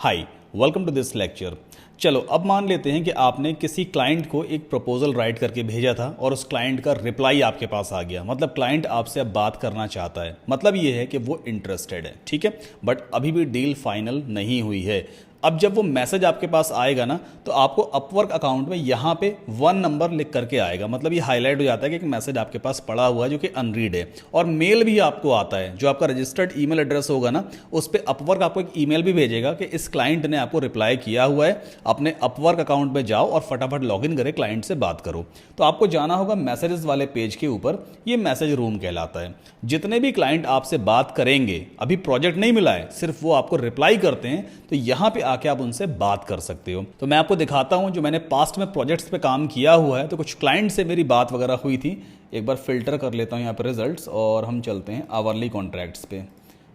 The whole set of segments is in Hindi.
Hi, welcome to this lecture. चलो अब मान लेते हैं कि आपने किसी क्लाइंट को एक प्रपोजल राइट करके भेजा था और उस क्लाइंट का रिप्लाई आपके पास आ गया। मतलब क्लाइंट आपसे अब बात करना चाहता है, मतलब ये है कि वो इंटरेस्टेड है, ठीक है, बट अभी भी डील फाइनल नहीं हुई है। अब जब वो मैसेज आपके पास आएगा ना, तो आपको अपवर्क अकाउंट में यहाँ पे 1 नंबर लिख करके आएगा। मतलब ये हाईलाइट हो जाता है कि एक मैसेज आपके पास पड़ा हुआ है जो कि अनरीड है। और मेल भी आपको आता है, जो आपका रजिस्टर्ड ईमेल एड्रेस होगा ना, उस पर अपवर्क आपको एक ईमेल भी भेजेगा कि इस क्लाइंट ने आपको रिप्लाई किया हुआ है। अपने अपवर्क अकाउंट में जाओ और फटाफट लॉगिन करें, क्लाइंट से बात करो। तो आपको जाना होगा मैसेजेस वाले पेज के ऊपर, ये मैसेज रूम कहलाता है। जितने भी क्लाइंट आपसे बात करेंगे, अभी प्रोजेक्ट नहीं मिला है, सिर्फ वो आपको रिप्लाई करते हैं, तो यहाँ पे आके आप उनसे बात कर सकते हो। तो मैं आपको दिखाता हूं जो मैंने पास्ट में प्रोजेक्ट्स पे काम किया हुआ है। तो कुछ क्लाइंट से मेरी बात वगैरह हुई थी। एक बार फिल्टर कर लेता हूं यहाँ पे रिजल्ट्स और हम चलते हैं आवरली कॉन्ट्रैक्ट्स पे।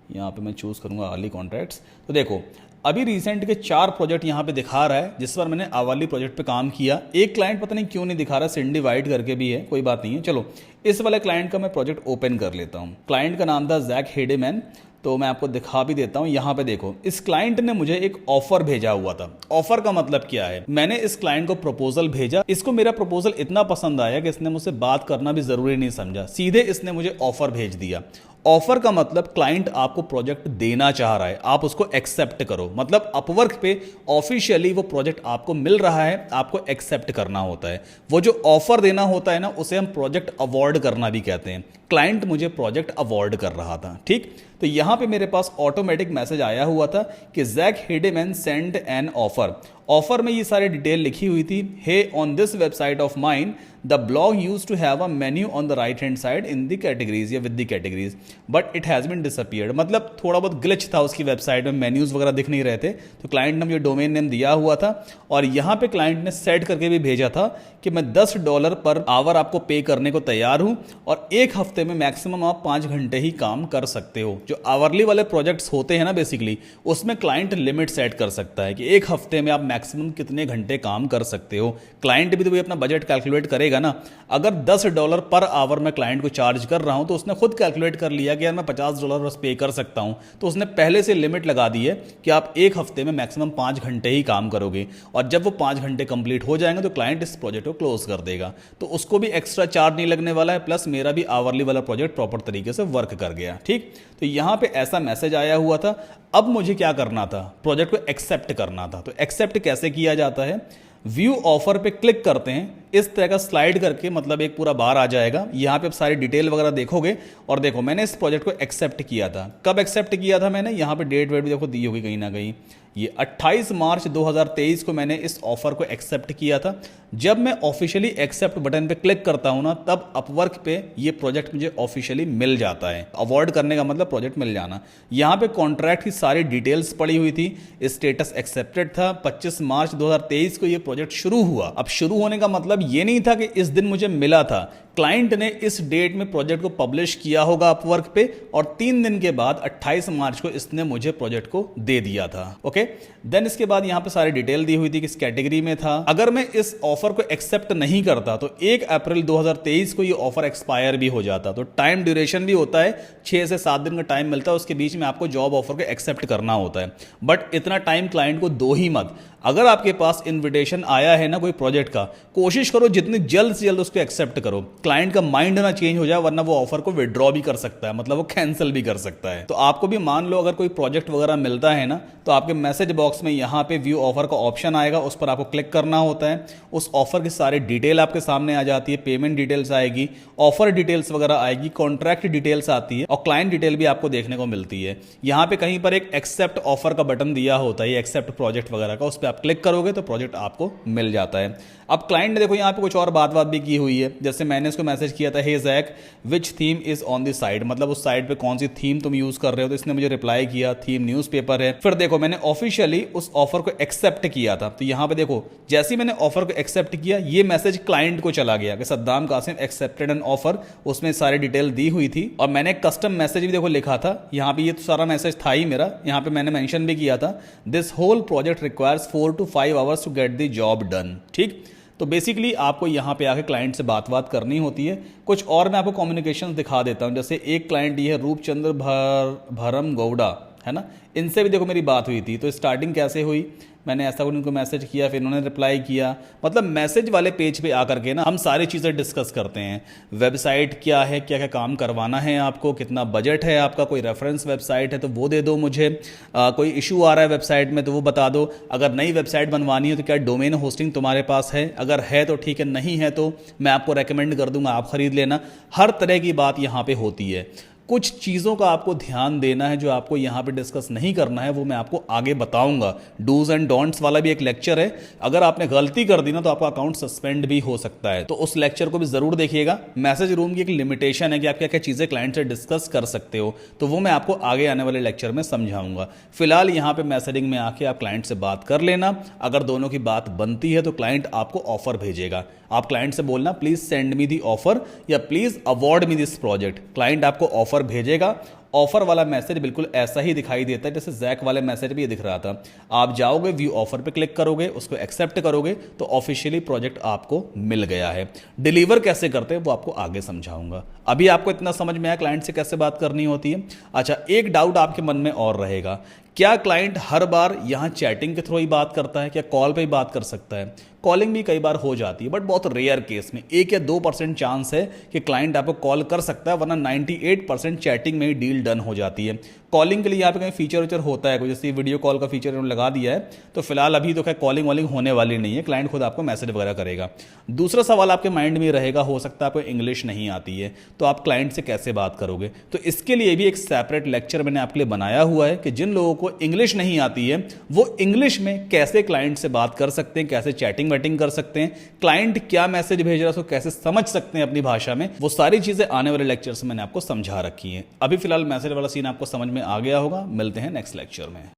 यहाँ पे मैं चूज करूंगा आवरली कॉन्ट्रैक्ट्स। तो देखो अभी रिसेंट के 4 प्रोजेक्ट यहाँ पे दिखा रहा है जिस पर मैंने आवरली प्रोजेक्ट पे काम किया। एक क्लाइंट पता नहीं क्यों नहीं दिखा रहा, सिंडी वाइट करके भी है, कोई बात नहीं है। चलो इस वाले क्लाइंट का मैं प्रोजेक्ट ओपन कर लेता हूँ। क्लाइंट का नाम था जैक हेडेमैन। तो मैं आपको दिखा भी देता हूं। यहां पे देखो, इस क्लाइंट ने मुझे एक ऑफर भेजा हुआ था। ऑफर का मतलब क्या है, मैंने इस क्लाइंट को प्रपोजल भेजा, इसको मेरा प्रपोजल इतना पसंद आया कि इसने मुझसे बात करना भी जरूरी नहीं समझा, सीधे इसने मुझे ऑफर भेज दिया। ऑफर का मतलब क्लाइंट आपको प्रोजेक्ट देना चाह रहा है, आप उसको एक्सेप्ट करो। मतलब अपवर्क पे ऑफिशियली वो प्रोजेक्ट आपको मिल रहा है, आपको एक्सेप्ट करना होता है। वो जो ऑफर देना होता है ना, उसे हम प्रोजेक्ट अवॉर्ड करना भी कहते हैं। क्लाइंट मुझे प्रोजेक्ट अवॉर्ड कर रहा था, ठीक। तो यहां पे मेरे पास ऑटोमेटिक मैसेज आया हुआ था कि Jack Hedeman sent an offer. Offer में ये सारी डिटेल लिखी हुई थी। Hey, on this website of mine the blog use to have a menu on the right hand side in the categories या with the categories, but it has been disappeared. मतलब थोड़ा बहुत ग्लिच था उसकी वेबसाइट में, मेन्यूज वगैरह दिख नहीं रहे थे। तो क्लाइंट ने मुझे डोमेन नेम दिया हुआ था और यहाँ पे क्लाइंट ने सेट करके भी भेजा था कि मैं $10 पर आवर आपको पे करने को तैयार हूँ और 1 हफ्ते में मैक्सिमम आप 5 घंटे ही काम कर सकते हो। जो आवरली वाले प्रोजेक्ट्स होते हैं ना, बेसिकली उसमें क्लाइंट लिमिट सेट कर सकता है कि 1 हफ्ते में आप मैक्सिमम कितने घंटे काम कर सकते हो। क्लाइंट भी तो वही अपना बजट कैलकुलेट करेगा ना। अगर $10 पर आवर मैं क्लाइंट को चार्ज कर रहा हूं, तो उसने खुद कैलकुलेट कर लिया कि यार मैं $50 बस पे कर सकता हूं। तो उसने पहले से लिमिट लगा दी है कि आप 1 हफ्ते में मैक्सिमम 5 घंटे ही काम करोगे और जब वो 5 घंटे कंप्लीट हो जाएंगे तो क्लाइंट इस प्रोजेक्ट को क्लोज कर देगा। तो उसको भी एक्स्ट्रा चार्ज नहीं लगने वाला है, प्लस मेरा भी आवरली वाला प्रोजेक्ट प्रॉपर तरीके से वर्क कर गया, ठीक। तो यहां पे ऐसा मैसेज आया हुआ था। अब मुझे क्या करना था, प्रोजेक्ट को एक्सेप्ट करना था। तो एक्सेप्ट कैसे किया जाता है, व्यू ऑफर पे क्लिक करते हैं, इस तरह का स्लाइड करके मतलब एक पूरा बार आ जाएगा। यहाँ पे आप सारी डिटेल वगैरह देखोगे और देखो मैंने इस प्रोजेक्ट को एक्सेप्ट किया था। कब एक्सेप्ट किया था मैंने, यहाँ पे डेट वेट भी देखो दी होगी कहीं ना कहीं। ये 28 मार्च 2023 को मैंने इस ऑफर को एक्सेप्ट किया था। जब मैं ऑफिशियली एक्सेप्ट बटन पे क्लिक करता हूं ना, तब अपवर्क पे ये प्रोजेक्ट मुझे ऑफिशियली मिल जाता है। अवॉर्ड करने का मतलब प्रोजेक्ट मिल जाना। यहाँ पे कॉन्ट्रैक्ट की सारी डिटेल्स पड़ी हुई थी, स्टेटस एक्सेप्टेड था। 25 मार्च 2023 को ये प्रोजेक्ट शुरू हुआ। अब शुरू होने का मतलब ये नहीं था कि इस दिन मुझे मिला था, क्लाइंट ने इस डेट में प्रोजेक्ट को पब्लिश किया होगा अपवर्क पे और 3 दिन के बाद 28 मार्च को इसने मुझे प्रोजेक्ट को दे दिया था। ओके, देन इसके बाद यहां पे सारी डिटेल दी हुई थी किस कैटेगरी में था। अगर मैं इस ऑफर को एक्सेप्ट नहीं करता तो 1 अप्रैल 2023 को ये ऑफर एक्सपायर भी हो जाता। तो टाइम ड्यूरेशन भी होता है, 6 से 7 दिन का टाइम मिलता है, उसके बीच में आपको जॉब ऑफर को एक्सेप्ट करना होता है। बट इतना टाइम क्लाइंट को दो ही मत। अगर आपके पास इन्विटेशन आया है ना कोई प्रोजेक्ट का, कोशिश करो जितनी जल्द से जल्द उसको एक्सेप्ट करो। क्लाइंट का माइंड ना चेंज हो जाए, वरना वो ऑफर को विड्रॉ भी कर सकता है, मतलब वो कैंसिल भी कर सकता है। तो आपको भी मान लो अगर कोई प्रोजेक्ट वगैरह मिलता है ना, तो आपके मैसेज बॉक्स में यहाँ पे व्यू ऑफर का ऑप्शन आएगा, उस पर आपको क्लिक करना होता है। उस ऑफर की सारी डिटेल आपके सामने आ जाती है, पेमेंट डिटेल्स आएगी, ऑफर डिटेल्स वगैरह आएगी, कॉन्ट्रैक्ट डिटेल्स आती है और क्लाइंट डिटेल भी आपको देखने को मिलती है। यहाँ पे कहीं पर एक एक्सेप्ट ऑफर का बटन दिया होता है, एक्सेप्ट प्रोजेक्ट वगैरह का, उस पर आप क्लिक करोगे तो प्रोजेक्ट आपको मिल जाता है। अब क्लाइंट ने देखो यहाँ पे कुछ और बात भी की हुई है। जैसे मैंने इसको मैसेज किया था, hey Jack which theme is on the side, मतलब उस साइड पे कौन सी थीम तुम यूज कर रहे हो। तो इसने मुझे रिप्लाई किया थीम न्यूज़पेपर है। फिर देखो मैंने ऑफिशियली उस ऑफर को एक्सेप्ट किया था। तो यहाँ पे देखो जैसे ही मैंने ऑफर को एक्सेप्ट किया, ये मैसेज क्लाइंट को चला गया कि Saddam Kasim accepted an offer. उसमें सारी डिटेल दी हुई थी और मैंने कस्टम मैसेज भी देखो लिखा था। यहाँ पे ये तो सारा मैसेज था ही मेरा, यहाँ पे मैंने मेंशन भी किया था, this whole project requires 4 to 5 hours to get the job done, ठीक। तो बेसिकली आपको यहाँ पे आके क्लाइंट से बात करनी होती है। कुछ और मैं आपको कम्युनिकेशन दिखा देता हूँ। जैसे एक क्लाइंट ये है रूपचंद्र भरम गौड़ा, है ना। इनसे भी देखो मेरी बात हुई थी, तो स्टार्टिंग कैसे हुई, मैंने ऐसा उनको मैसेज किया, फिर उन्होंने रिप्लाई किया। मतलब मैसेज वाले पेज पे आकर के ना हम सारी चीज़ें डिस्कस करते हैं। वेबसाइट क्या है, क्या क्या काम करवाना है आपको, कितना बजट है आपका, कोई रेफरेंस वेबसाइट है तो वो दे दो मुझे, कोई इशू आ रहा है वेबसाइट में तो वो बता दो, अगर नई वेबसाइट बनवानी है तो क्या डोमेन होस्टिंग तुम्हारे पास है, अगर है तो ठीक है, नहीं है तो मैं आपको रेकमेंड कर दूंगा, आप खरीद लेना। हर तरह की बात यहाँ पे होती है। कुछ चीज़ों का आपको ध्यान देना है जो आपको यहाँ पे डिस्कस नहीं करना है, वो मैं आपको आगे बताऊंगा। डूज एंड डोंट्स वाला भी एक लेक्चर है, अगर आपने गलती कर दी ना तो आपका अकाउंट सस्पेंड भी हो सकता है, तो उस लेक्चर को भी जरूर देखिएगा। मैसेज रूम की एक लिमिटेशन है कि आप क्या क्या चीज़ें क्लाइंट से डिस्कस कर सकते हो, तो वो मैं आपको आगे आने वाले लेक्चर में समझाऊंगा। फिलहाल यहाँ पे मैसेजिंग में आके आप क्लाइंट से बात कर लेना, अगर दोनों की बात बनती है तो क्लाइंट आपको ऑफर भेजेगा। आप क्लाइंट से बोलना please send me the offer या please award me this project, client आपको ऑफर भेजेगा। ऑफर वाला मैसेज बिल्कुल ऐसा ही दिखाई देता है जैसे जैक वाले मैसेज भी ये दिख रहा था। आप जाओगे, व्यू ऑफर पे क्लिक करोगे, उसको एक्सेप्ट करोगे तो ऑफिशियली प्रोजेक्ट आपको मिल गया है। डिलीवर कैसे करते हैं वो आपको आगे समझाऊंगा। अभी आपको इतना समझ में आया क्लाइंट से कैसे बात करनी होती है। अच्छा, एक डाउट आपके मन में और रहेगा, क्या क्लाइंट हर बार यहाँ चैटिंग के थ्रू ही बात करता है, क्या कॉल पे ही बात कर सकता है? कॉलिंग भी कई बार हो जाती है, बट बहुत रेयर केस में 1 या 2% चांस है कि क्लाइंट आपको कॉल कर सकता है, वरना 98% चैटिंग में ही डील डन हो जाती है। कॉलिंग के लिए यहाँ पे कहीं फीचर वीचर होता है, कोई जैसे वीडियो कॉल का फीचर उन्होंने लगा दिया है, तो फिलहाल अभी तो क्या कॉलिंग वॉलिंग होने वाली नहीं है, क्लाइंट खुद आपको मैसेज वगैरह करेगा। दूसरा सवाल आपके माइंड में रहेगा, हो सकता है आपको इंग्लिश नहीं आती है, तो आप क्लाइंट से कैसे बात करोगे? तो इसके लिए भी एक सेपरेट लेक्चर मैंने आपके लिए बनाया हुआ है कि जिन लोगों को इंग्लिश नहीं आती है वो इंग्लिश में कैसे क्लाइंट से बात कर सकते हैं, कैसे चैटिंग वैटिंग कर सकते हैं, क्लाइंट क्या मैसेज भेज रहा है उसको कैसे समझ सकते हैं अपनी भाषा में, वो सारी चीजें आने वाले लेक्चर से मैंने आपको समझा रखी हैं। अभी फिलहाल मैसेज वाला सीन आपको समझ में आ गया होगा। मिलते हैं नेक्स्ट लेक्चर में।